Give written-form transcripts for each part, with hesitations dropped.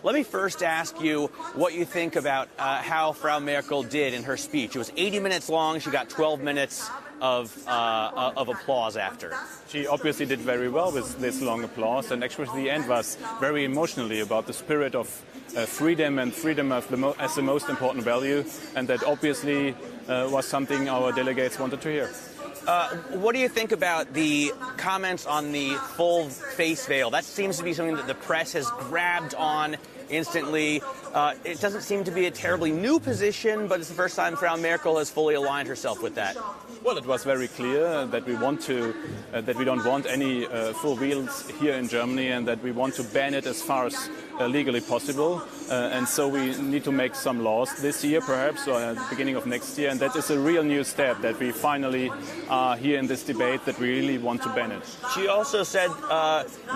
Let me first ask you what you think about how Frau Merkel did in her speech. It was 80 minutes long. She got 12 minutes of applause after. She obviously did very well with this long applause, and actually the end was very emotionally about the spirit of freedom and freedom as the most important value, and that obviously was something our delegates wanted to hear. What do you think about the comments on the full face veil? That seems to be something that the press has grabbed on instantly. It doesn't seem to be a terribly new position, but it's the first time Frau Merkel has fully aligned herself with that. Well, it was very clear that we don't want any full wheels here in Germany, and that we want to ban it as far as legally possible. And so we need to make some laws this year, perhaps, or at the beginning of next year. And that is a real new step, that we finally are here in this debate, that we really want to ban it. She also said,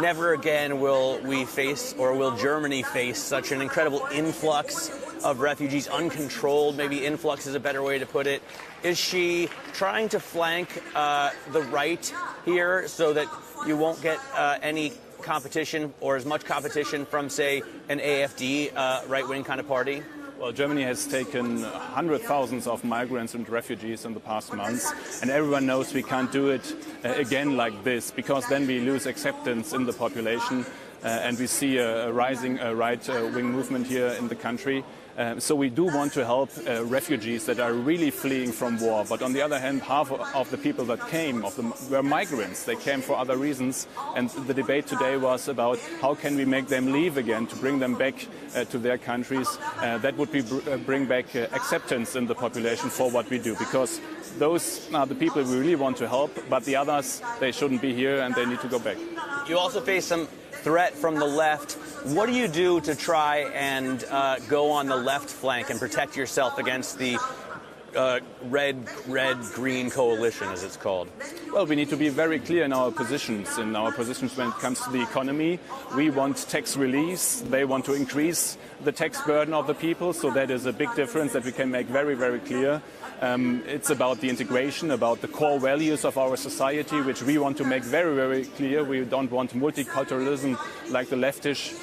never again will we face, or will Germany face, such an incredible influx of refugees, uncontrolled, maybe influx is a better way to put it. Is she trying to flank the right here so that you won't get any competition, or as much competition from, say, an AfD right-wing kind of party? Well, Germany has taken hundreds of thousands of migrants and refugees in the past months, and everyone knows we can't do it again like this, because then we lose acceptance in the population, and we see a rising right-wing movement here in the country. So we do want to help refugees that are really fleeing from war. But on the other hand, half of the people that came were migrants. They came for other reasons. And the debate today was about how can we make them leave again, to bring them back to their countries. That would be bring back acceptance in the population for what we do. Because those are the people we really want to help. But the others, they shouldn't be here and they need to go back. You also face some threat from the left. What do you do to try and go on the left flank and protect yourself against the red-green coalition, as it's called? Well, we need to be very clear in our positions. In our positions when it comes to the economy, we want tax reliefs. They want to increase the tax burden of the people, so that is a big difference that we can make very, very clear. It's about the integration, about the core values of our society, which we want to make very, very clear. We don't want multiculturalism like the leftists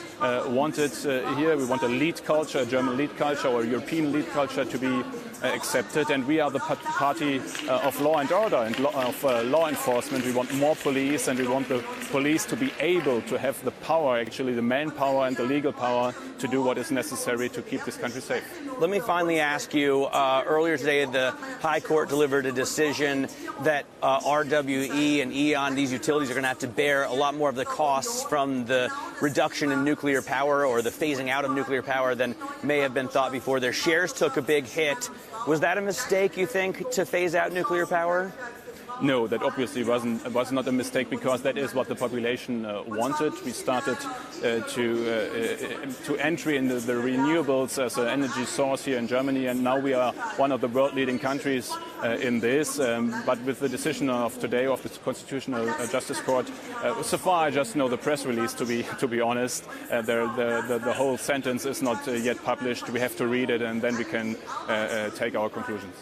wanted here. We want a lead culture, a German lead culture or a European lead culture to be accepted. And we are the party of law and order and of law enforcement. We want more police, and we want the police to be able to have the power, actually the manpower and the legal power, to do what is necessary to keep this country safe. Let me finally ask you, earlier today the High Court delivered a decision that RWE and E.ON, these utilities, are going to have to bear a lot more of the costs from the reduction in nuclear power, or the phasing out of nuclear power, than may have been thought before. Their shares took a big hit. Was that a mistake, you think, to phase out nuclear power? No, that obviously was not a mistake, because that is what the population wanted. We started to entry into the renewables as an energy source here in Germany, and now we are one of the world-leading countries in this. But with the decision of today of the Constitutional Justice Court, so far I just know the press release. To be honest, the whole sentence is not yet published. We have to read it, and then we can take our conclusions.